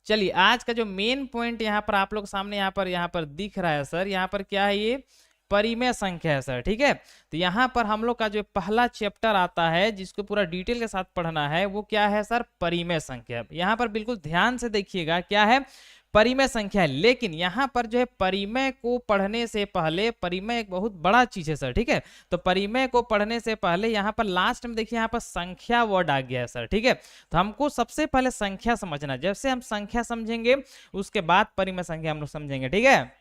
चलिए आज का जो मेन पॉइंट यहाँ पर आप लोग सामने यहाँ पर दिख रहा है सर, यहाँ पर क्या है, ये परिमेय संख्या है सर। ठीक है, तो यहाँ पर हम लोग का जो पहला चैप्टर आता है जिसको पूरा डिटेल के साथ पढ़ना है वो क्या है सर, परिमेय संख्या। यहाँ पर बिल्कुल ध्यान से देखिएगा क्या है, परिमेय संख्या है। लेकिन यहाँ पर जो है परिमेय को पढ़ने से पहले, परिमेय एक बहुत बड़ा चीज है सर। ठीक है, तो परिमेय को पढ़ने से पहले यहाँ पर लास्ट में देखिए यहाँ पर संख्या वर्ड आ गया है सर। ठीक है, तो हमको सबसे पहले संख्या समझना, जैसे हम संख्या समझेंगे उसके बाद परिमेय संख्या हम लोग समझेंगे। ठीक है,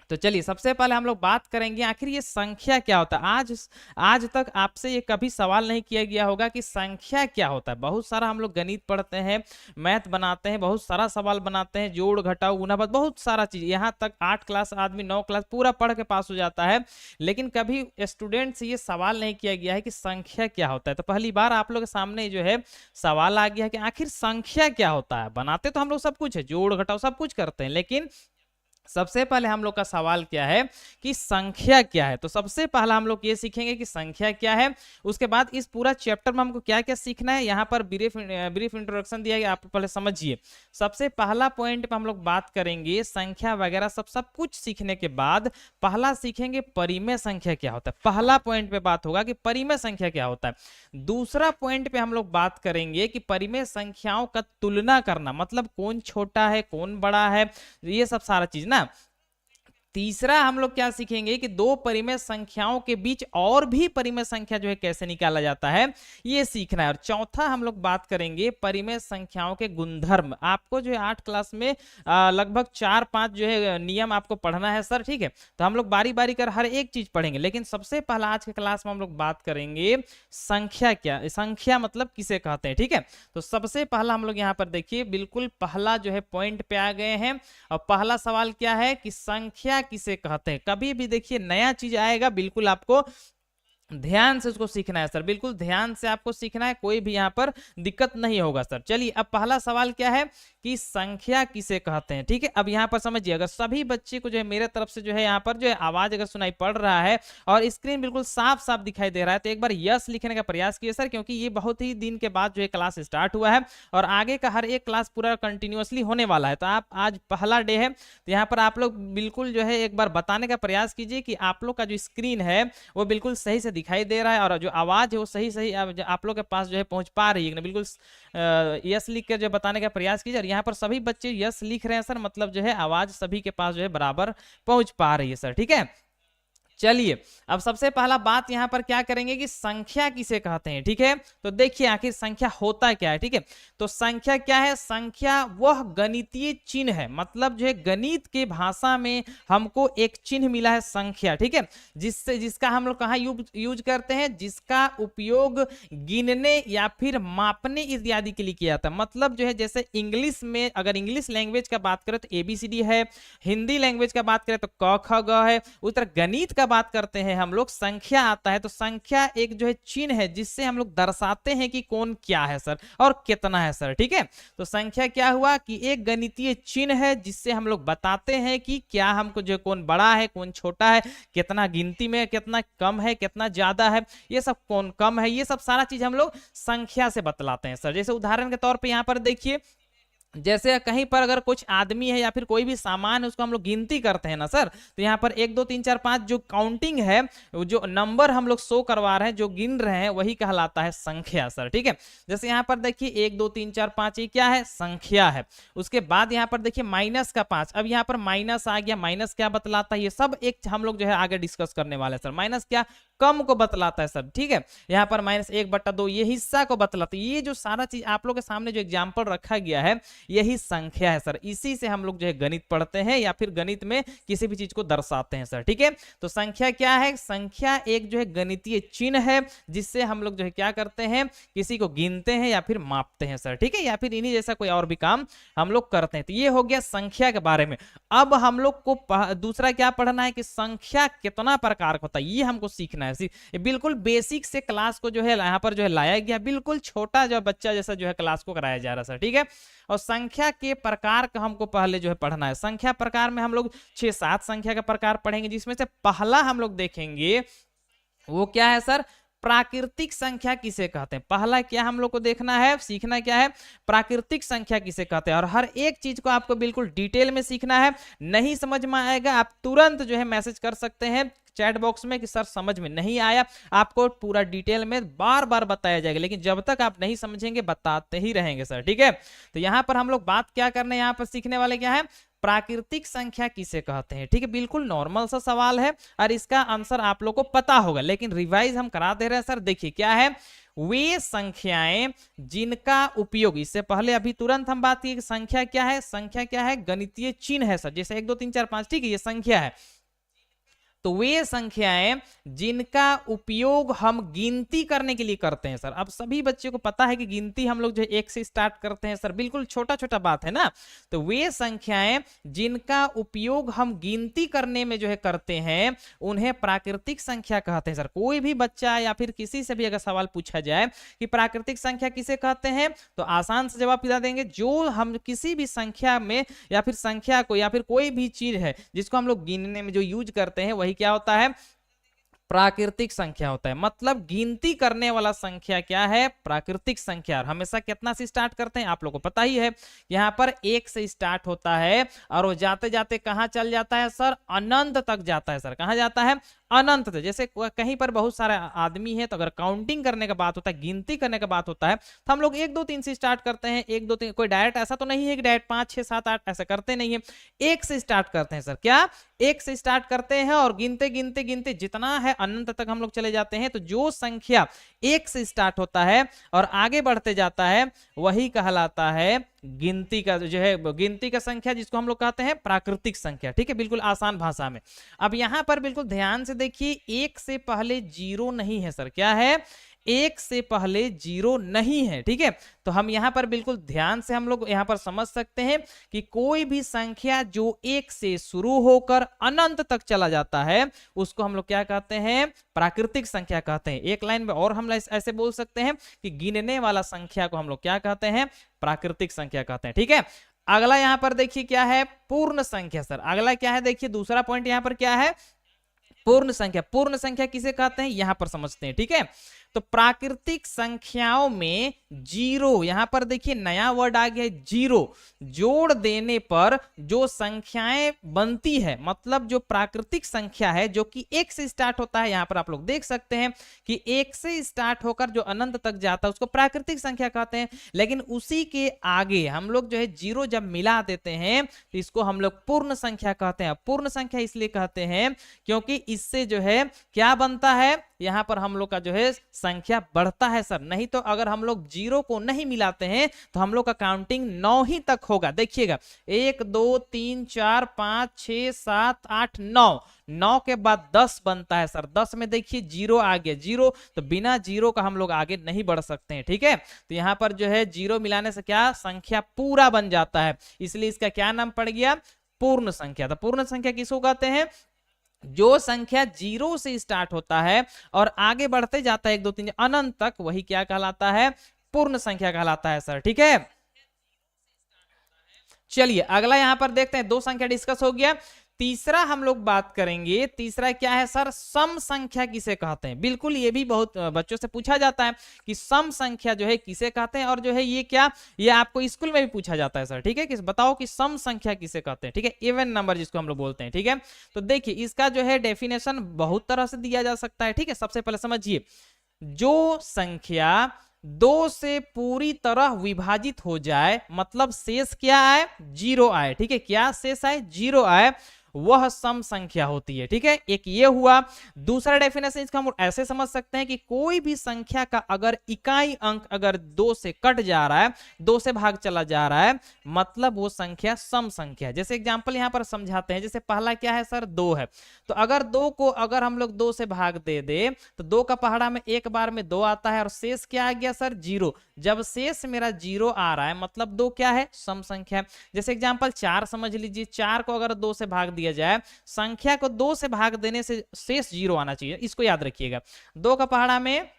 तो चलिए सबसे पहले हम लोग बात करेंगे आखिर ये संख्या क्या होता है। आज तक आपसे ये कभी सवाल नहीं किया गया होगा कि संख्या क्या होता है। बहुत सारा हम लोग गणित पढ़ते हैं, मैथ बनाते हैं, बहुत सारा सवाल बनाते हैं, जोड़ घटाव गुणा भाग, बहुत सारा चीज, यहाँ तक 8 क्लास आदमी 9 क्लास पूरा पढ़ के पास हो जाता है। लेकिन कभी स्टूडेंट से ये सवाल नहीं किया गया है कि संख्या क्या होता है। तो पहली बार आप लोग के सामने जो है सवाल आ गया है कि आखिर संख्या क्या होता है। बनाते तो हम लोग सब कुछ है, जोड़ घटाव सब कुछ करते हैं, लेकिन सबसे पहले हम लोग का सवाल क्या है कि संख्या क्या है। तो सबसे पहला हम लोग ये सीखेंगे कि संख्या क्या है। उसके बाद इस पूरा चैप्टर में हमको क्या क्या सीखना है, यहाँ पर ब्रीफ इंट्रोडक्शन दिया गया, आप पहले समझिए। सबसे पहला पॉइंट पे हम लोग बात करेंगे संख्या वगैरह सब कुछ सीखने के बाद पहला सीखेंगे परिमेय संख्या क्या होता है। पहला पॉइंट पे बात होगा कि परिमेय संख्या क्या होता है। दूसरा पॉइंट पे हम लोग बात करेंगे कि परिमेय संख्याओं का तुलना करना, मतलब कौन छोटा है कौन बड़ा है, ये सब सारा चीज ना। तीसरा हम लोग क्या सीखेंगे कि दो परिमेय संख्याओं के बीच और भी परिमेय संख्या जो है कैसे निकाला जाता है, ये सीखना है। और चौथा हम लोग बात करेंगे परिमेय संख्याओं के गुणधर्म। आपको जो है 8 क्लास में लगभग 4-5 जो है नियम आपको पढ़ना है सर। ठीक है, तो हम लोग बारी बारी कर हर एक चीज पढ़ेंगे, लेकिन सबसे पहला आज के क्लास में हम लोग बात करेंगे संख्या क्या, संख्या मतलब किसे कहते हैं। ठीक है, तो सबसे पहला हम लोग यहाँ पर देखिए बिल्कुल पहला जो है पॉइंट पे आ गए हैं। और पहला सवाल क्या है कि संख्या किसे कहते हैं। कभी भी देखिए नया चीज आएगा बिल्कुल आपको ध्यान से उसको सीखना है सर, बिल्कुल ध्यान से आपको सीखना है, कोई भी यहाँ पर दिक्कत नहीं होगा सर। चलिए अब पहला सवाल क्या है कि संख्या किसे कहते हैं। ठीक है, अब यहाँ पर समझिए, अगर सभी बच्चे को जो है मेरे तरफ से जो है यहाँ पर जो है आवाज अगर सुनाई पड़ रहा है और स्क्रीन बिल्कुल साफ साफ दिखाई दे रहा है, तो एक बार यस लिखने का प्रयास कीजिए सर, क्योंकि ये बहुत ही दिन के बाद जो है क्लास स्टार्ट हुआ है और आगे का हर एक क्लास पूरा कंटिन्यूअसली होने वाला है। तो आप आज पहला डे है, तो यहाँ पर आप लोग बिल्कुल जो है एक बार बताने का प्रयास कीजिए कि आप लोग का जो स्क्रीन है वो बिल्कुल सही से दिखाई दे रहा है और जो आवाज है वो सही सही आप लोग के पास जो है पहुंच पा रही है। बिल्कुल यस लिख कर जो बताने का प्रयास कीजिए। और यहाँ पर सभी बच्चे यस लिख रहे हैं सर, मतलब जो है आवाज सभी के पास जो है बराबर पहुंच पा रही है सर। ठीक है, चलिए अब सबसे पहला बात यहां पर क्या करेंगे कि संख्या किसे कहते हैं। ठीक है, तो देखिए आखिर संख्या होता क्या है। ठीक है, तो संख्या क्या है, संख्या वह गणितीय चिन्ह है, मतलब जो है गणित के भाषा में हमको एक चिन्ह मिला है संख्या। ठीक है, जिसका हम लोग कहाँ यूज करते हैं, जिसका उपयोग गिनने या फिर मापने इत्यादि के लिए किया जाता है। मतलब जो है जैसे इंग्लिश में अगर इंग्लिश लैंग्वेज का बात करें तो ABCD है, हिंदी लैंग्वेज का बात करें तो क ख ग है, उस तरह गणित का बात करते हैं हम लोग संख्या आता है। तो संख्या एक जो है चिन्ह है जिससे हम लोग दर्शाते हैं कि कौन क्या है सर और कितना है सर। ठीक है, तो संख्या क्या हुआ कि एक गणितीय चिन्ह है जिससे हम लोग बताते हैं कि क्या हमको जो कौन बड़ा है कौन छोटा है, कितना गिनती में कितना कम है कितना ज्यादा है, ये सब कौन कम है, ये सब सारा चीज हम लोग संख्या से बतलाते हैं सर। जैसे उदाहरण के तौर पर यहाँ पर देखिए, जैसे कहीं पर अगर कुछ आदमी है या फिर कोई भी सामान है उसको हम लोग गिनती करते हैं ना सर, तो यहाँ पर 1 2 3 4 5 जो काउंटिंग है, जो नंबर हम लोग शो करवा रहे हैं जो गिन रहे हैं वही कहलाता है संख्या सर। ठीक है, जैसे यहाँ पर देखिए 1 2 3 4 5 ये क्या है, संख्या है। उसके बाद यहाँ पर देखिए माइनस का 5, अब यहाँ पर माइनस आ गया, माइनस क्या बतलाता है, ये सब एक हम लोग जो है आगे डिस्कस करने वाले हैं सर। माइनस क्या, कम को बतलाता है सर। ठीक है, यहाँ पर -1/2 ये हिस्सा को बतलाता है। ये जो सारा चीज आप लोग के सामने जो एग्जाम्पल रखा गया है यही संख्या है सर। इसी से हम लोग जो है गणित पढ़ते हैं या फिर गणित में किसी भी चीज को दर्शाते हैं सर। ठीक है, तो संख्या क्या है, संख्या एक जो है गणितीय चिन्ह है जिससे हम लोग जो है क्या करते हैं, किसी को गिनते हैं या फिर मापते हैं सर। ठीक है, या फिर इन्हीं जैसा कोई और भी काम हम लोग करते हैं। तो ये हो गया संख्या के बारे में। अब हम लोग को दूसरा क्या पढ़ना है कि संख्या कितना प्रकार का होता है, ये हमको सीखना है। बिल्कुल बेसिक से क्लास को जो है यहाँ पर जो है लाया गया, बिल्कुल छोटा जो बच्चा जैसा जो है क्लास को कराया जा रहा है सर। ठीक है, और संख्या के प्रकार का हमको पहले जो है पढ़ना है। संख्या प्रकार में हम लोग 6-7 संख्या का प्रकार पढ़ेंगे, जिसमें से पहला हम लोग देखेंगे वो क्या है सर, प्राकृतिक संख्या किसे कहते हैं। पहला क्या हम लोग को देखना है, सीखना क्या है, प्राकृतिक संख्या किसे कहते हैं। और हर एक चीज को आपको बिल्कुल डिटेल में सीखना है। नहीं समझ में आएगा आप तुरंत जो है मैसेज कर सकते हैं चैट बॉक्स में कि सर समझ में नहीं आया। आपको पूरा डिटेल में बार बार बताया जाएगा, लेकिन जब तक आप नहीं समझेंगे बताते ही रहेंगे सर, ठीक है। तो यहां पर हम लोग बात क्या करने, यहां पर सीखने वाले क्या है, प्राकृतिक संख्या किसे कहते हैं, ठीक है। बिल्कुल नॉर्मल सा सवाल है और इसका आंसर आप लोग को पता होगा, लेकिन रिवाइज हम करा दे रहे हैं सर। देखिए क्या है, वे संख्याएं जिनका उपयोग, इससे पहले अभी तुरंत हम बात की कि संख्या क्या है, संख्या क्या है, गणितीय चिन्ह है सर, जैसे 1 2 3 4 5, ठीक है, ये संख्या है। तो वे संख्याएं जिनका उपयोग हम गिनती करने के लिए करते हैं सर। अब सभी बच्चों को पता है कि गिनती हम लोग जो 1 से स्टार्ट करते हैं सर, बिल्कुल छोटा छोटा बात है ना। तो वे संख्याएं जिनका उपयोग हम गिनती करने में जो है करते हैं उन्हें प्राकृतिक संख्या कहते हैं सर। कोई भी बच्चा या फिर किसी से भी अगर सवाल पूछा जाए कि प्राकृतिक संख्या किसे कहते हैं, तो आसान से जवाब दिला देंगे, जो हम किसी भी संख्या में या फिर संख्या को या फिर कोई भी चीज है जिसको हम लोग गिनने में जो यूज करते हैं वही क्या होता है, प्राकृतिक संख्या होता है। मतलब गिनती करने वाला संख्या क्या है, प्राकृतिक संख्या। हमेशा कितना से स्टार्ट करते हैं आप लोगों को पता ही है, यहाँ पर 1 से स्टार्ट होता है और वो जाते जाते कहां चल जाता है सर, अनंत तक जाता है सर। कहां जाता है, अनंत तक। जैसे कहीं पर बहुत सारे आदमी है तो अगर काउंटिंग करने का बात होता है, गिनती करने का बात होता है, तो हम लोग 1 2 3 से स्टार्ट करते हैं। 1 2 3, कोई डायरेक्ट ऐसा तो नहीं है कि डायरेक्ट 5 6 7 8 ऐसा करते नहीं है, 1 से स्टार्ट करते हैं सर। क्या, 1 से स्टार्ट करते हैं और गिनते गिनते गिनते जितना है अनंत तक हम लोग चले जाते हैं। तो जो संख्या 1 से स्टार्ट होता है और आगे बढ़ते जाता है वही कहलाता है गिनती का जो है, गिनती का संख्या जिसको हम लोग कहते हैं प्राकृतिक संख्या, ठीक है, बिल्कुल आसान भाषा में। अब यहां पर बिल्कुल ध्यान से देखिए, 1 से पहले 0 नहीं है सर। क्या है, 1 से पहले 0 नहीं है, ठीक है। तो हम यहां पर बिल्कुल ध्यान से हम लोग यहां पर समझ सकते हैं कि कोई भी संख्या जो 1 से शुरू होकर अनंत तक चला जाता है उसको हम लोग क्या कहते हैं, प्राकृतिक संख्या कहते हैं। एक लाइन में और हम ऐसे बोल सकते हैं कि गिनने वाला संख्या को हम लोग क्या कहते हैं, प्राकृतिक संख्या कहते हैं, ठीक है। अगला यहां पर देखिए क्या है, पूर्ण संख्या सर। अगला क्या है, देखिए दूसरा पॉइंट यहां पर क्या है, पूर्ण संख्या। पूर्ण संख्या किसे कहते हैं यहां पर समझते हैं, ठीक है। तो प्राकृतिक संख्याओं में 0, यहां पर देखिए नया वर्ड आ गया है, 0 जोड़ देने पर जो संख्याएं बनती है, मतलब जो प्राकृतिक संख्या है जो कि 1 से स्टार्ट होता है, यहां पर आप लोग देख सकते हैं कि 1 से स्टार्ट होकर जो अनंत तक जाता है उसको प्राकृतिक संख्या कहते हैं। लेकिन उसी के आगे हम लोग जो है 0 जब मिला देते हैं तो इसको हम लोग पूर्ण संख्या कहते हैं। पूर्ण संख्या इसलिए कहते हैं क्योंकि इससे जो है क्या बनता है, यहां पर हम लोग का जो है संख्या बढ़ता है सर। नहीं तो अगर हम लोग 0 को नहीं मिलाते हैं तो हम लोग का काउंटिंग 9 ही तक होगा। देखिएगा 1 2 3 4 5 6 7 8 9, 9 के बाद 10 बनता है सर। 10 में देखिए 0 आ गया, 0, तो बिना 0 का हम लोग आगे नहीं बढ़ सकते हैं, ठीक है। तो यहां पर जो है 0 मिलाने से क्या, संख्या पूरा बन जाता है, इसलिए इसका क्या नाम पड़ गया, पूर्ण संख्या। तो पूर्ण संख्या किसको कहते हैं, जो संख्या 0 से स्टार्ट होता है और आगे बढ़ते जाता है 1 2 3 अनंत तक, वही क्या कहलाता है, पूर्ण संख्या कहलाता है सर, ठीक है। चलिए अगला यहां पर देखते हैं, 2 संख्या डिस्कस हो गया। तीसरा हम लोग बात करेंगे, तीसरा क्या है सर, सम संख्या किसे कहते हैं। बिल्कुल ये भी बहुत बच्चों से पूछा जाता है कि सम संख्या जो है किसे कहते हैं, और जो है ये क्या, ये आपको स्कूल में भी पूछा जाता है सर, ठीक है। कि बताओ कि सम संख्या किसे कहते हैं, ठीक है, इवन नंबर जिसको हम लोग बोलते हैं, ठीक है। तो देखिए इसका जो है डेफिनेशन बहुत तरह से दिया जा सकता है, ठीक है। सबसे पहले समझिए, जो संख्या 2 से पूरी तरह विभाजित हो जाए, मतलब शेष क्या आए, 0 आए, ठीक है। क्या शेष आए, 0 आए, वह सम संख्या होती है, ठीक है। एक ये हुआ। दूसरा डेफिनेशन इसका हम ऐसे समझ सकते हैं कि कोई भी संख्या का अगर इकाई अंक अगर 2 से कट जा रहा है, 2 से भाग चला जा रहा है, मतलब वो संख्या सम संख्या है। जैसे एग्जांपल यहां पर समझाते हैं, जैसे पहला क्या है सर, 2 है। तो अगर 2 को अगर हम लोग 2 से भाग दे दे तो 2 का पहाड़ा में एक बार में 2 आता है और शेष क्या आ गया सर, 0। जब शेष मेरा 0 आ रहा है मतलब 2 क्या है, सम संख्या। जैसे एग्जांपल 4 समझ लीजिए, 4 को अगर 2 से भाग दिया जाए, संख्या को 2 से भाग देने से शेष 0 आना चाहिए, इसको याद रखिएगा। 2 का पहाड़ा में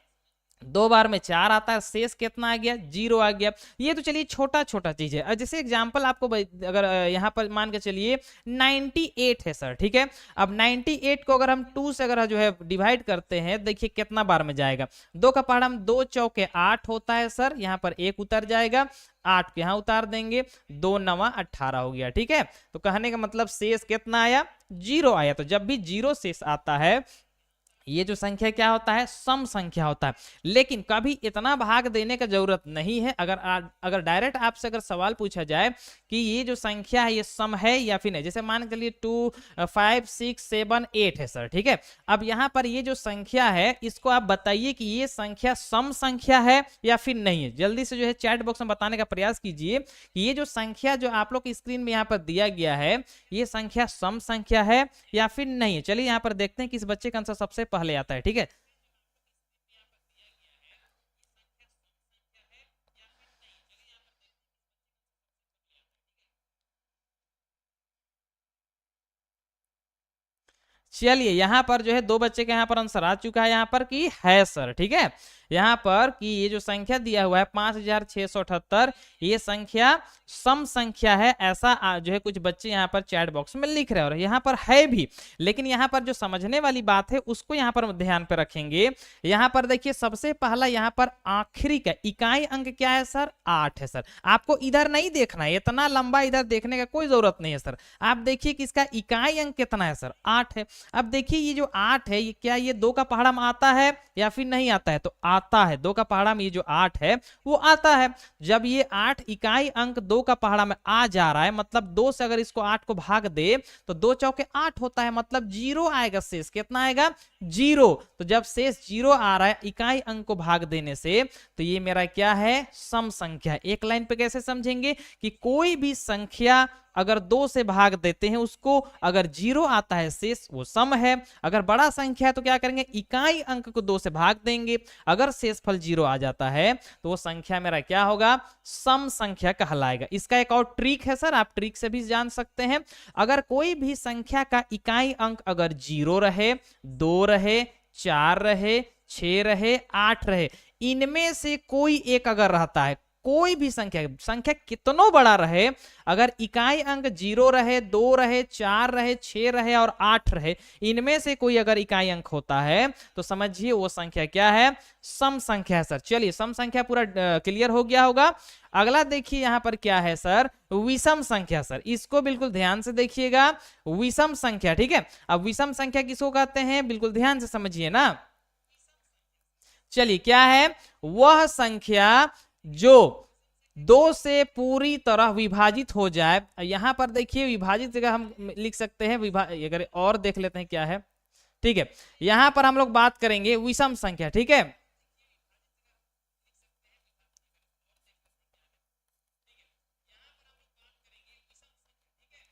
दो बार में 4 आता है, शेष कितना आ गया, 0 आ गया। ये तो चलिए छोटा छोटा चीज है। जैसे एग्जांपल आपको अगर यहाँ पर मान के चलिए 98 है सर, ठीक है। अब 98 को अगर हम 2 से अगर जो है डिवाइड करते हैं, देखिए कितना बार में जाएगा, 2 का पहाड़ा में 2 चौके 8 होता है सर, यहाँ पर 1 उतर जाएगा, 8 को यहाँ उतार देंगे, 2 9 18 हो गया, ठीक है। तो कहने का मतलब शेष कितना आया, 0 आया। तो जब भी 0 शेष आता है, ये जो संख्या क्या होता है, सम संख्या होता है। लेकिन कभी इतना भाग देने का जरूरत नहीं है। अगर डायरेक्ट आपसे अगर सवाल पूछा जाए कि ये जो संख्या है ये सम है या फिर नहीं, जैसे मान के चलिए 2 5 6 7 8 है सर, ठीक है। अब यहाँ पर ये जो संख्या है, इसको आप बताइए कि ये संख्या सम संख्या है या फिर नहीं है। जल्दी से जो है चैट बॉक्स में बताने का प्रयास कीजिए कि ये जो संख्या जो आप लोग की स्क्रीन में यहाँ पर दिया गया है, ये संख्या सम संख्या है या फिर नहीं है। चलिए यहाँ पर देखते हैं कि इस बच्चे का आंसर सबसे पहले आता है, ठीक है। चलिए यहाँ पर जो है दो बच्चे के यहाँ पर आंसर आ चुका है यहाँ पर कि है सर, ठीक है। यहाँ पर कि ये जो संख्या दिया हुआ है 5678, ये संख्या सम संख्या है, ऐसा जो है कुछ बच्चे यहाँ पर चैट बॉक्स में लिख रहे हैं और यहाँ पर है भी। लेकिन यहाँ पर जो समझने वाली बात है उसको यहाँ पर ध्यान पे रखेंगे। यहाँ पर देखिए सबसे पहला यहाँ पर आखिरी का इकाई अंक क्या है सर, 8 है सर। आपको इधर नहीं देखना है, इतना लंबा इधर देखने का कोई जरूरत नहीं है सर। आप देखिए कि इसका इकाई अंक कितना है सर, 8 है। अब देखिए ये जो 8 है, ये क्या ये 2 का पहाड़ा में आता है या फिर नहीं आता है, तो आता है। 2 का पहाड़ा में ये जो 8 है वो आता है। जब ये 8 इकाई अंक 2 का पहाड़ा में आ जा रहा है, मतलब 2 से अगर इसको 8 को भाग दे तो 2 चौके 8 होता है, मतलब 0 आएगा, शेष कितना आएगा, 0। तो जब शेष 0 आ रहा है इकाई अंक को भाग देने से, तो ये मेरा क्या है, सम संख्या। एक लाइन पे कैसे समझेंगे कि कोई भी संख्या अगर 2 से भाग देते हैं उसको, अगर 0 आता है शेष, वो सम है। अगर बड़ा संख्या है तो क्या करेंगे, इकाई अंक को 2 से भाग देंगे, अगर शेषफल 0 आ जाता है तो वो संख्या मेरा क्या होगा, सम संख्या कहलाएगा। इसका एक और ट्रिक है सर, आप ट्रिक से भी जान सकते हैं। अगर कोई भी संख्या का इकाई अंक अगर 0 रहे, 2 रहे, 4 रहे, 6 रहे, 8 रहे, इनमें से कोई एक अगर रहता है, कोई भी संख्या कितनों बड़ा रहे, अगर इकाई अंक 0 रहे, 2 रहे, 4 रहे, 6 रहे और 8 रहे, इनमें से कोई अगर इकाई अंक होता है तो समझिए वो संख्या क्या है, सम संख्या है सर। चलिए सम संख्या पूरा क्लियर हो गया होगा। अगला देखिए यहाँ पर क्या है सर, विषम संख्या सर। इसको बिल्कुल ध्यान से देखिएगा, विषम संख्या, ठीक है। अब विषम संख्या किसको कहते हैं, बिल्कुल ध्यान से समझिए ना। चलिए क्या है, वह संख्या जो 2 से पूरी तरह विभाजित हो जाए। यहां पर देखिए विभाजित जगह हम लिख सकते हैं अगर और देख लेते हैं क्या है, ठीक है। यहां पर हम लोग बात करेंगे विषम संख्या, ठीक है।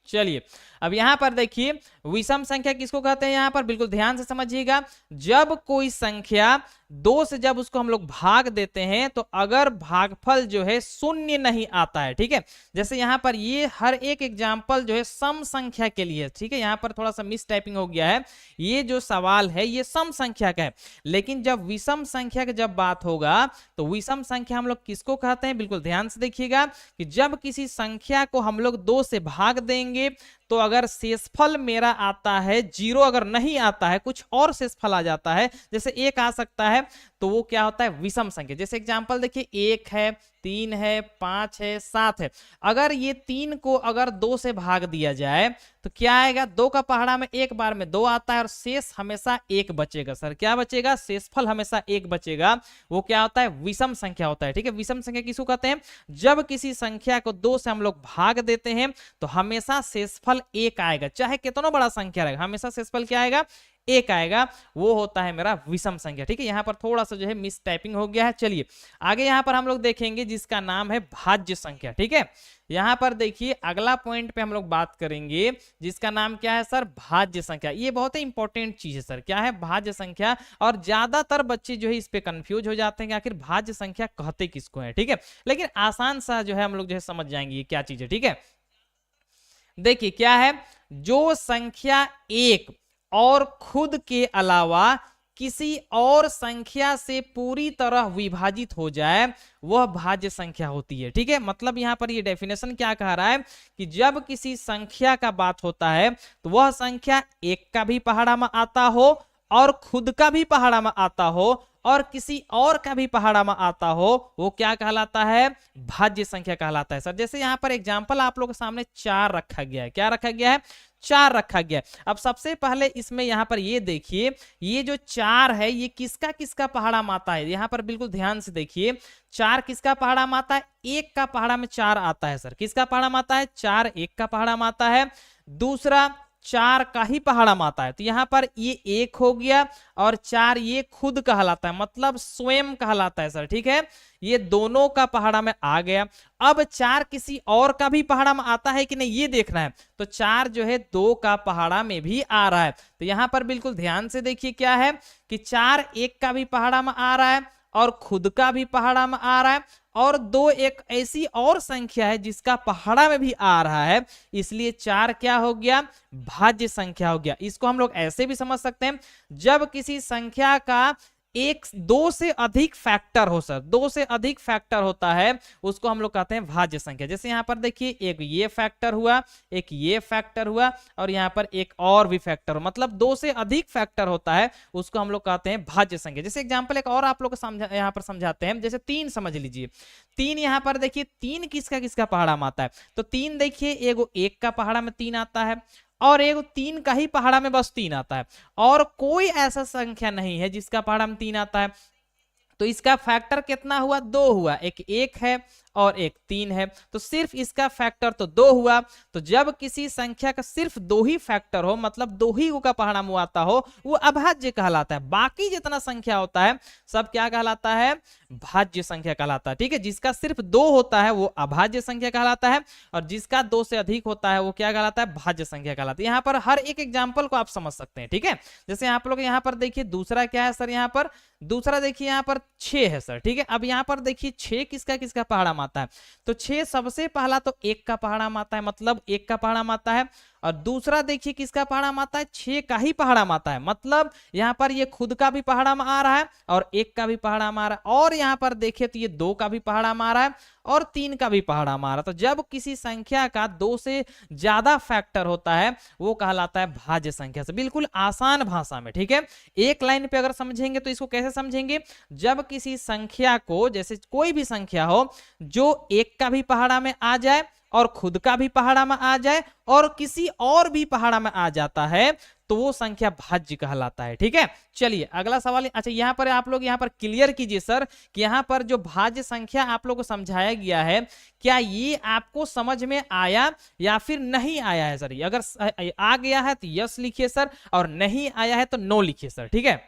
चलिए अब यहां पर देखिए विषम संख्या किसको कहते हैं, यहां पर बिल्कुल ध्यान से समझिएगा। जब कोई संख्या 2 से जब उसको हम लोग भाग देते हैं तो अगर भागफल जो है शून्य नहीं आता है, ठीक है। जैसे यहां पर ये हर एक एग्जांपल जो है सम संख्या के लिए, ठीक है। यहां पर थोड़ा सा मिस टाइपिंग हो गया है, ये जो सवाल है ये सम संख्या का है। लेकिन जब विषम संख्या की जब बात होगा तो विषम संख्या हम लोग किसको कहते हैं, बिल्कुल ध्यान से देखिएगा कि जब किसी संख्या को हम लोग 2 से भाग देंगे तो अगर शेषफल मेरा आता है 0, अगर नहीं आता है कुछ और शेषफल आ जाता है, जैसे 1 आ सकता है, तो वो क्या होता है, विषम संख्या। जैसे एग्जांपल देखिए 1 है, 3 है, 5 है, 7 है। अगर ये 3 को अगर 2 से भाग दिया जाए तो क्या आएगा, 2 का पहाड़ा में एक बार में 2 आता है और शेष हमेशा 1 बचेगा सर। क्या बचेगा, शेषफल हमेशा 1 बचेगा। वो क्या होता है, विषम संख्या होता है, ठीक है। विषम संख्या किसको कहते हैं, जब किसी संख्या को 2 से हम लोग भाग देते हैं तो हमेशा शेषफल 1 आएगा, चाहे कितना बड़ा संख्या रहेगा, हमेशा शेषफल क्या आएगा, 1 आएगा। वो होता है मेरा विषम संख्या, ठीक है। यहां पर थोड़ा सा जो है मिस टाइपिंग हो गया है। चलिए आगे यहां पर हम लोग देखेंगे जिसका नाम है भाज्य संख्या, ठीक है। यहां पर देखिए अगला पॉइंट पे हम लोग बात करेंगे जिसका नाम क्या है सर, भाज्य संख्या। ये बहुत ही इंपॉर्टेंट चीज है सर, क्या है, भाज्य संख्या। और ज्यादातर बच्चे जो है इस पे कंफ्यूज हो जाते हैं कि आखिर भाज्य संख्या कहते किसको है, ठीक है। लेकिन आसान सा जो है हम लोग जो है समझ जाएंगे ये क्या चीज है, ठीक है। देखिए क्या है, जो संख्या 1 और खुद के अलावा किसी और संख्या से पूरी तरह विभाजित हो जाए वह भाज्य संख्या होती है। ठीक है, मतलब यहां पर ये डेफिनेशन क्या कह रहा है कि जब किसी संख्या का बात होता है तो वह संख्या एक का भी पहाड़ा में आता हो और खुद का भी पहाड़ा में आता हो और किसी और का भी पहाड़ा में आता हो, वो क्या कहलाता है? भाज्य संख्या कहलाता है। सर जैसे यहाँ पर एग्जांपल आप लोगों के सामने 4 रखा गया है। क्या रखा गया है? 4 रखा गया है। अब सबसे पहले इसमें यहाँ पर ये देखिए, ये जो 4 है ये किसका किसका पहाड़ा में आता है? यहाँ पर बिल्कुल ध्यान से देखिए, 4 किसका पहाड़ा में आता है? 1 का पहाड़ा में 4 आता है। सर किसका पहाड़ा में आता है? 4 1 का पहाड़ा में आता है। दूसरा 4 का ही पहाड़ा में आता है, तो यहां पर ये 1 हो गया और 4 ये खुद कहलाता है, मतलब स्वयं कहलाता है। सर ठीक है, ये दोनों का पहाड़ा में आ गया। अब 4 किसी और का भी पहाड़ा में आता है कि नहीं ये देखना है, तो 4 जो है 2 का पहाड़ा में भी आ रहा है। तो यहां पर बिल्कुल ध्यान से देखिए क्या है कि 4 1 का भी पहाड़ा में आ रहा है और खुद का भी पहाड़ा में आ रहा है, और 2 एक ऐसी और संख्या है जिसका पहाड़ा में भी आ रहा है, इसलिए 4 क्या हो गया? भाज्य संख्या हो गया। इसको हम लोग ऐसे भी समझ सकते हैं, जब किसी संख्या का एक 2 से अधिक फैक्टर हो, सर 2 से अधिक फैक्टर होता है, उसको हम लोग कहते हैं भाज्य संख्या। जैसे यहाँ पर देखिए, एक ये फैक्टर हुआ, एक ये फैक्टर हुआ और यहाँ पर एक और भी फैक्टर हो, मतलब 2 से अधिक फैक्टर होता है, उसको हम लोग कहते हैं भाज्य संख्या। जैसे एग्जांपल एक और आप लोग को यहाँ पर समझाते हैं, जैसे 3 समझ लीजिए। 3 यहाँ पर देखिए, 3 किसका किसका पहाड़ा में आता है? तो 3 देखिए, एगो 1 का पहाड़ा में 3 आता है और एक 3 का ही पहाड़ा में बस 3 आता है, और कोई ऐसा संख्या नहीं है जिसका पहाड़ा में 3 आता है। तो इसका फैक्टर कितना हुआ? 2 हुआ। एक 1 है और एक 3 है, तो सिर्फ इसका फैक्टर तो 2 हुआ। तो जब किसी संख्या का सिर्फ 2 ही फैक्टर हो, मतलब 2 ही का पहाड़ा में आता हो, वो अभाज्य कहलाता है। बाकी जितना संख्या होता है सब क्या कहलाता है? भाज्य संख्या कहलाता है। ठीक है, जिसका सिर्फ 2 होता है वो अभाज्य संख्या कहलाता है, और जिसका 2 से अधिक होता है वो क्या कहलाता है? भाज्य संख्या कहलाता है। यहाँ पर हर एक एग्जाम्पल को आप समझ सकते हैं। ठीक है, जैसे आप लोग यहाँ पर देखिए, दूसरा क्या है सर? यहाँ पर दूसरा देखिए, यहाँ पर 6 है सर। ठीक है, अब यहाँ पर देखिए 6 किसका किसका पहाड़ा में आता है? तो 6 सबसे पहला तो 1 का पहाड़ा में आता है, मतलब 1 का पहाड़ा में आता है, और दूसरा देखिए किसका पहाड़ा में आता है? 6 का ही पहाड़ा में आता है, मतलब यहाँ पर ये खुद का भी पहाड़ा में आ रहा है और 1 का भी पहाड़ा में आ रहा है, और यहाँ पर देखिए तो ये 2 का भी पहाड़ा में आ रहा है और 3 का भी पहाड़ा में आ रहा है। तो जब किसी संख्या का 2 से ज्यादा फैक्टर होता है वो कहलाता है भाज्य संख्या। से बिल्कुल आसान भाषा में, ठीक है, एक लाइन पे अगर समझेंगे तो इसको कैसे समझेंगे? जब किसी संख्या को, जैसे कोई भी संख्या हो जो 1 का भी पहाड़ा में आ जाए और खुद का भी पहाड़ा में आ जाए और किसी और भी पहाड़ा में आ जाता है, तो वो संख्या भाज्य कहलाता है। ठीक है, चलिए अगला सवाल। अच्छा, यहाँ पर आप लोग यहाँ पर क्लियर कीजिए सर कि यहाँ पर जो भाज्य संख्या आप लोग को समझाया गया है, क्या ये आपको समझ में आया या फिर नहीं आया है सर? अगर आ गया है तो यस लिखिए सर, और नहीं आया है तो नो लिखिए सर। ठीक है,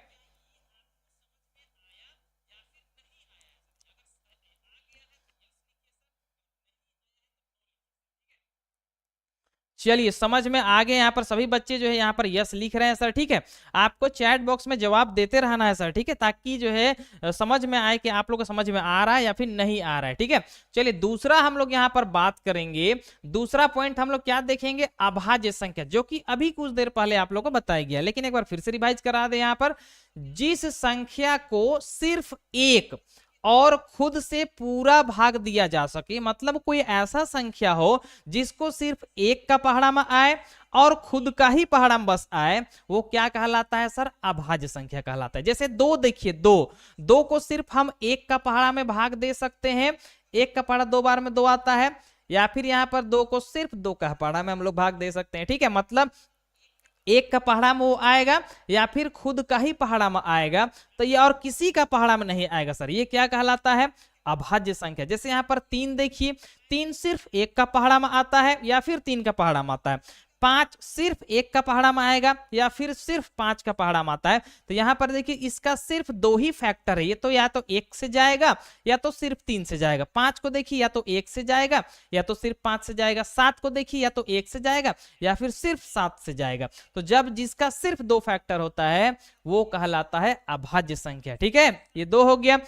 चलिए समझ में आ गए। यहाँ पर सभी बच्चे जो है यहाँ पर यस लिख रहे हैं सर। ठीक है, आपको चैट बॉक्स में जवाब देते रहना है सर। ठीक है, ताकि जो है समझ में आए कि आप लोग को समझ में आ रहा है या फिर नहीं आ रहा है। ठीक है, चलिए दूसरा हम लोग यहाँ पर बात करेंगे। दूसरा पॉइंट हम लोग क्या देखेंगे? अभाज्य संख्या, जो कि अभी कुछ देर पहले आप लोग को बताया गया, लेकिन एक बार फिर से रिवाइज करा दे। यहाँ पर जिस संख्या को सिर्फ एक और खुद से पूरा भाग दिया जा सके, मतलब कोई ऐसा संख्या हो जिसको सिर्फ 1 का पहाड़ा में आए और खुद का ही पहाड़ा में बस आए, वो क्या कहलाता है सर? अभाज्य संख्या कहलाता है। जैसे 2 देखिए, 2 को सिर्फ हम 1 का पहाड़ा में भाग दे सकते हैं, 1 का पहाड़ा 2 बार में 2 आता है, या फिर यहाँ पर 2 को सिर्फ 2 का पहाड़ा में हम लोग भाग दे सकते हैं। ठीक है, मतलब 1 का पहाड़ा में वो आएगा या फिर खुद का ही पहाड़ा में आएगा, तो ये और किसी का पहाड़ा में नहीं आएगा सर। ये क्या कहलाता है? अभाज्य संख्या। जैसे यहाँ पर 3 देखिए, 3 सिर्फ 1 का पहाड़ा में आता है या फिर 3 का पहाड़ा में आता है। 5 सिर्फ 1 का पहाड़ा में आएगा या फिर सिर्फ 5 का पहाड़ा में आता है। तो यहाँ पर देखिए इसका सिर्फ 2 ही फैक्टर है, ये तो या तो 1 से जाएगा या तो सिर्फ 3 से जाएगा। 5 को देखिए या तो 1 से जाएगा या तो सिर्फ 5 से जाएगा। 7 को देखिए या तो 1 से जाएगा या फिर सिर्फ 7 से जाएगा। तो जब जिसका सिर्फ 2 फैक्टर होता है वो कहलाता है अभाज्य संख्या। ठीक है, ये 2 हो गया।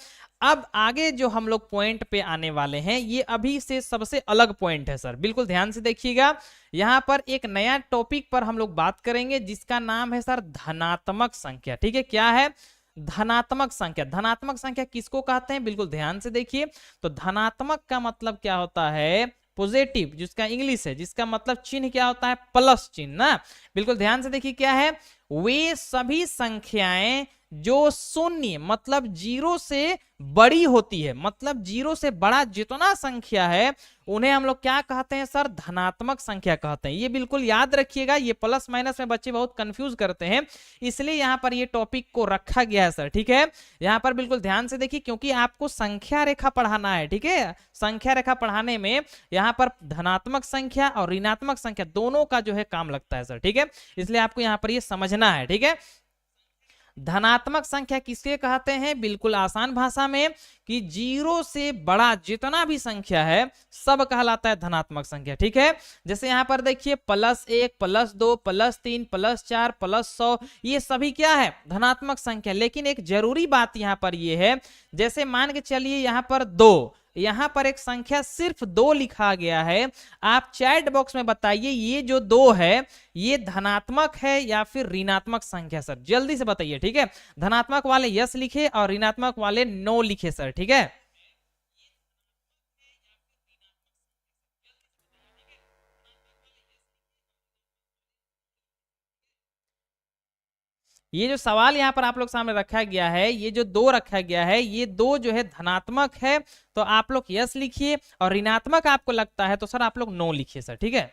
अब आगे जो हम लोग पॉइंट पे आने वाले हैं ये अभी से सबसे अलग पॉइंट है सर, बिल्कुल ध्यान से देखिएगा। यहां पर एक नया टॉपिक पर हम लोग बात करेंगे जिसका नाम है सर धनात्मक संख्या। ठीक है, क्या है? धनात्मक संख्या। धनात्मक संख्या किसको कहते हैं, बिल्कुल ध्यान से देखिए। तो धनात्मक का मतलब क्या होता है? पॉजिटिव, जिसका इंग्लिश है, जिसका मतलब चिन्ह क्या होता है? प्लस चिन्ह ना। बिल्कुल ध्यान से देखिए क्या है? वे सभी संख्याएं जो शून्य मतलब जीरो से बड़ी होती है, मतलब जीरो से बड़ा जितना संख्या है उन्हें हम लोग क्या कहते हैं सर? धनात्मक संख्या कहते हैं। ये बिल्कुल याद रखिएगा, ये प्लस माइनस में बच्चे बहुत कंफ्यूज करते हैं, इसलिए यहां पर ये टॉपिक को रखा गया है सर। ठीक है, यहां पर बिल्कुल ध्यान से देखिए, क्योंकि आपको संख्या रेखा पढ़ाना है। ठीक है, संख्या रेखा पढ़ाने में यहां पर धनात्मक संख्या और ऋणात्मक संख्या दोनों का जो है काम लगता है सर। ठीक है, इसलिए आपको यहां पर ये समझना है। ठीक है, धनात्मक संख्या किसके कहते हैं? बिल्कुल आसान भाषा में कि जीरो से बड़ा जितना भी संख्या है सब कहलाता है धनात्मक संख्या। ठीक है, जैसे यहां पर देखिए +1 +2 +3 +4 +100, ये सभी क्या है? धनात्मक संख्या। लेकिन एक जरूरी बात यहां पर ये है, जैसे मान के चलिए यहां पर 2, यहां पर एक संख्या सिर्फ 2 लिखा गया है, आप चैट बॉक्स में बताइए ये जो 2 है ये धनात्मक है या फिर ऋणात्मक संख्या सर? जल्दी से बताइए। ठीक है, धनात्मक वाले यस लिखे और ऋणात्मक वाले नो लिखे सर। ठीक है, ये जो सवाल यहाँ पर आप लोग सामने रखा गया है, ये जो 2 रखा गया है, ये 2 जो है धनात्मक है, तो आप लोग यस लिखिए, और ऋणात्मक आपको लगता है तो सर आप लोग नो लिखिए सर। ठीक है,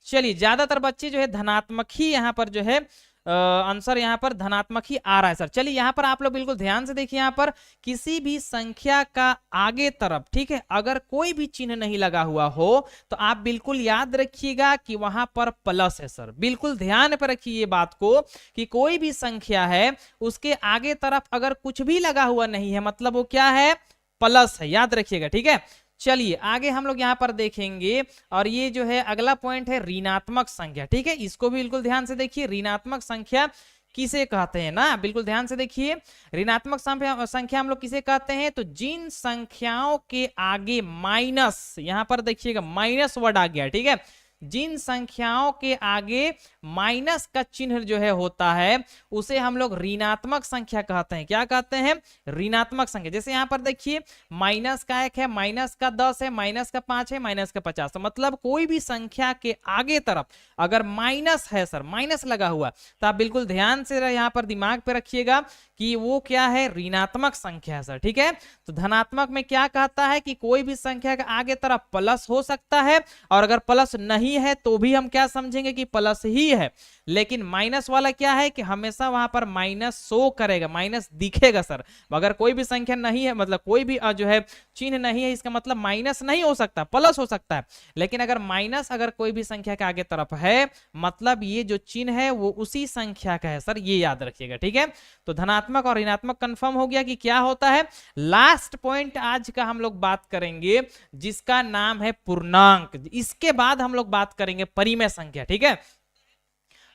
चलिए ज्यादातर बच्चे जो है धनात्मक ही यहाँ पर जो है आंसर यहाँ पर धनात्मक ही आ रहा है सर। चलिए यहाँ पर आप लोग बिल्कुल ध्यान से देखिए, यहाँ पर किसी भी संख्या का आगे तरफ, ठीक है, अगर कोई भी चिन्ह नहीं लगा हुआ हो तो आप बिल्कुल याद रखिएगा कि वहां पर प्लस है सर। बिल्कुल ध्यान पर रखिए ये बात को कि कोई भी संख्या है उसके आगे तरफ अगर कुछ भी लगा हुआ नहीं है मतलब वो क्या है? प्लस है, याद रखिएगा। ठीक है, चलिए आगे हम लोग यहाँ पर देखेंगे, और ये जो है अगला पॉइंट है ऋणात्मक संख्या। ठीक है, इसको भी बिल्कुल ध्यान से देखिए, ऋणात्मक संख्या किसे कहते हैं ना, बिल्कुल ध्यान से देखिए। ऋणात्मक संख्या हम लोग किसे कहते हैं? तो जिन संख्याओं के आगे माइनस, यहां पर देखिएगा माइनस वर्ड आ गया। ठीक है, जिन संख्याओं के आगे माइनस का चिन्ह जो है होता है उसे हम लोग ऋणात्मक संख्या कहते हैं। क्या कहते हैं? ऋणात्मक संख्या। जैसे यहां पर देखिए माइनस का 1 है, माइनस का 10 है, माइनस का 5 है, माइनस का 50, तो मतलब कोई भी संख्या के आगे तरफ अगर माइनस है सर, माइनस लगा हुआ, तो आप बिल्कुल ध्यान से यहाँ पर दिमाग पे रखिएगा कि वो क्या है? ऋणात्मक संख्या है सर। ठीक है, तो धनात्मक में क्या कहता है कि कोई भी संख्या के आगे तरफ प्लस हो सकता है, और अगर प्लस नहीं है तो भी हम क्या समझेंगे कि प्लस ही है। लेकिन माइनस वाला क्या है कि हमेशा वहां पर माइनस शो करेगा, माइनस दिखेगा सर। अगर कोई भी संख्या नहीं है मतलब कोई भी जो है चिन्ह नहीं है, इसका मतलब माइनस नहीं हो सकता, प्लस हो सकता है। लेकिन अगर माइनस अगर कोई भी संख्या के आगे तरफ है मतलब ये जो चिन्ह है वो उसी संख्या का है सर, ये याद रखिएगा। ठीक है, तो धनात्मक और ऋणात्मक कंफर्म हो गया कि क्या होता है। लास्ट पॉइंट आज का हम लोग बात करेंगे जिसका नाम है पूर्णांक। इसके बाद हम लोग बात करेंगे परिमेय संख्या। ठीक है,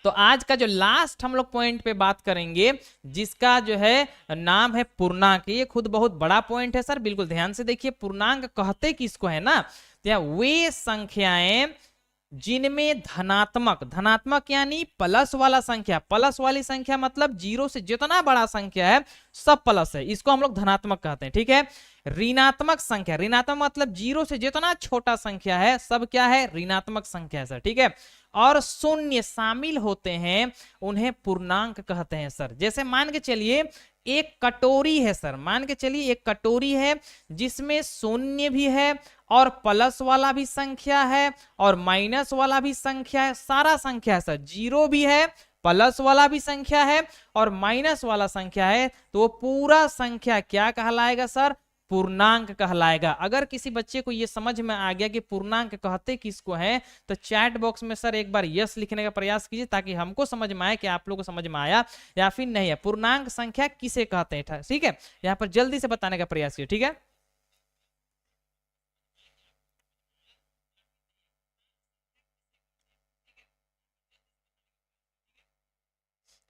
तो आज का जो लास्ट हम लोग पॉइंट पे बात करेंगे जिसका जो है नाम है पूर्णांक। ये खुद बहुत बड़ा पॉइंट है सर, बिल्कुल ध्यान से देखिए। पूर्णांक कहते किसको है ना, तो वे संख्याएं जिनमें धनात्मक, धनात्मक यानी प्लस वाला संख्या, प्लस वाली संख्या मतलब जीरो से जितना बड़ा संख्या है सब प्लस है, इसको हम लोग धनात्मक कहते हैं। ठीक है, ऋणात्मक संख्या, ऋणात्मक मतलब जीरो से जितना छोटा संख्या है सब क्या है? ऋणात्मक संख्या है सर। ठीक है, और शून्य शामिल होते हैं उन्हें पूर्णांक कहते हैं सर। जैसे मान के चलिए एक कटोरी है सर, मान के चलिए एक कटोरी है जिसमें शून्य भी है और प्लस वाला भी संख्या है और माइनस वाला भी संख्या है, सारा संख्या है सर, जीरो भी है, प्लस वाला भी संख्या है और माइनस वाला संख्या है, तो वो पूरा संख्या क्या कहलाएगा सर? पूर्णांक कहलाएगा। अगर किसी बच्चे को ये समझ में आ गया कि पूर्णांक कहते किसको है तो चैट बॉक्स में सर एक बार यस लिखने का प्रयास कीजिए ताकि हमको समझ में आए कि आप लोगों को समझ में आया या फिर नहीं है। पूर्णांक संख्या किसे कहते हैं, ठीक है, यहाँ पर जल्दी से बताने का प्रयास कीजिए। ठीक है,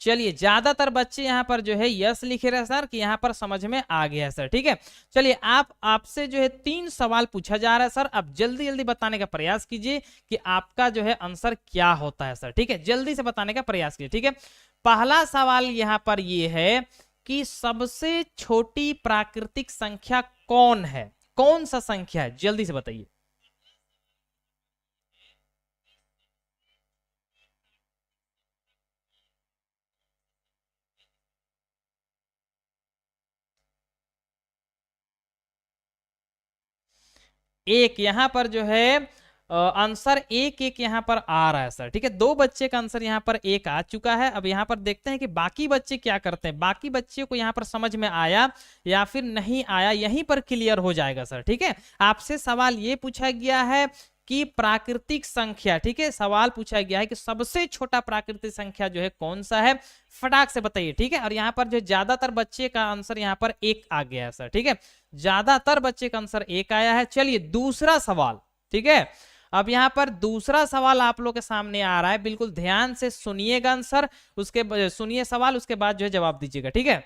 चलिए ज्यादातर बच्चे यहाँ पर जो है यस लिखे रहे सर कि यहाँ पर समझ में आ गया सर। ठीक है, चलिए आपसे जो है 3 सवाल पूछा जा रहा है सर, अब जल्दी जल्दी बताने का प्रयास कीजिए कि आपका जो है आंसर क्या होता है सर। ठीक है, जल्दी से बताने का प्रयास कीजिए। ठीक है, पहला सवाल यहाँ पर ये है कि सबसे छोटी प्राकृतिक संख्या कौन है, कौन सा संख्या है, जल्दी से बताइए। एक यहाँ पर जो है आंसर एक एक यहाँ पर आ रहा है सर। ठीक है, 2 बच्चे का आंसर यहाँ पर एक आ चुका है। अब यहाँ पर देखते हैं कि बाकी बच्चे क्या करते हैं, बाकी बच्चे को यहाँ पर समझ में आया या फिर नहीं आया, यहीं पर क्लियर हो जाएगा सर। ठीक है, आपसे सवाल ये पूछा गया है कि प्राकृतिक संख्या, ठीक है, सवाल पूछा गया है कि सबसे छोटा प्राकृतिक संख्या जो है कौन सा है, फटाक से बताइए। ठीक है, और यहाँ पर जो ज्यादातर बच्चे का आंसर यहाँ पर एक आ गया है सर। ठीक है, ज्यादातर बच्चे का आंसर एक आया है। चलिए दूसरा सवाल। ठीक है, अब यहाँ पर दूसरा सवाल आप लोग के सामने आ रहा है, बिल्कुल ध्यान से सुनिएगा आंसर, उसके सुनिए सवाल, उसके बाद जो है जवाब दीजिएगा। ठीक है,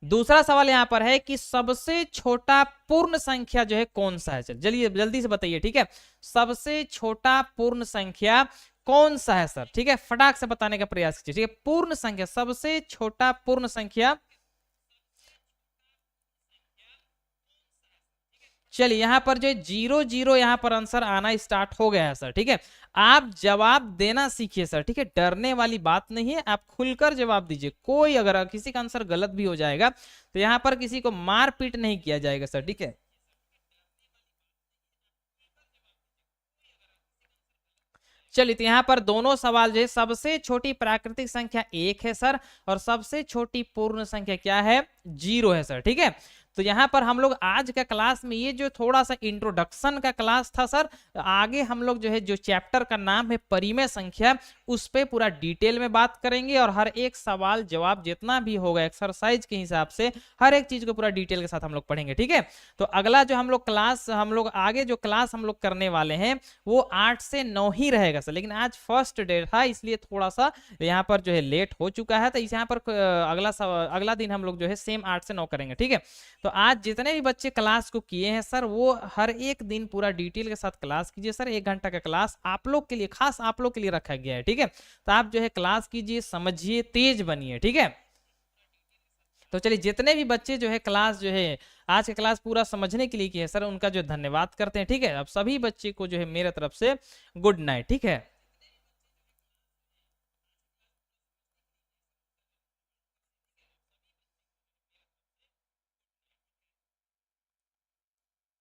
दूसरा सवाल यहाँ पर है कि सबसे छोटा पूर्ण संख्या जो है कौन सा है। चलिए जल्दी से बताइए। ठीक है, सबसे छोटा पूर्ण संख्या कौन सा है सर। ठीक है, फटाक से बताने का प्रयास कीजिए। ठीक है, पूर्ण संख्या, सबसे छोटा पूर्ण संख्या। चलिए यहाँ पर जो 0 0 यहाँ पर आंसर आना स्टार्ट हो गया है सर। ठीक है, आप जवाब देना सीखिए सर। ठीक है, डरने वाली बात नहीं है, आप खुलकर जवाब दीजिए। कोई अगर किसी का आंसर गलत भी हो जाएगा तो यहाँ पर किसी को मार पीट नहीं किया जाएगा सर। ठीक है, चलिए तो यहाँ पर दोनों सवाल जो है, सबसे छोटी प्राकृतिक संख्या 1 है सर, और सबसे छोटी पूर्ण संख्या क्या है, 0 है सर। ठीक है, तो यहाँ पर हम लोग आज का क्लास में ये जो थोड़ा सा इंट्रोडक्शन का क्लास था सर, आगे हम लोग जो है जो चैप्टर का नाम है परिमेय संख्या, उस पे पूरा डिटेल में बात करेंगे, और हर एक सवाल जवाब जितना भी होगा एक्सरसाइज के हिसाब से हर एक चीज को पूरा डिटेल के साथ हम लोग पढ़ेंगे। ठीक है, तो अगला जो हम लोग क्लास, हम लोग आगे जो क्लास हम लोग करने वाले हैं वो 8 से 9 ही रहेगा सर, लेकिन आज फर्स्ट डे था इसलिए थोड़ा सा यहाँ पर जो है लेट हो चुका है, तो इस यहाँ पर अगला दिन हम लोग जो है सेम 8 से 9 करेंगे। ठीक है, तो आज जितने भी बच्चे क्लास को किए हैं सर, वो हर एक दिन पूरा डिटेल के साथ क्लास कीजिए सर। 1 घंटा का क्लास आप लोग के लिए, खास आप लोग के लिए रखा गया है। ठीक है, तो आप जो है क्लास कीजिए, समझिए, तेज बनिए। ठीक है, तो चलिए जितने भी बच्चे जो है क्लास जो है आज का क्लास पूरा समझने के लिए किए सर, उनका जो धन्यवाद करते हैं। ठीक है, अब सभी बच्चे को जो है मेरे तरफ से गुड नाइट। ठीक है।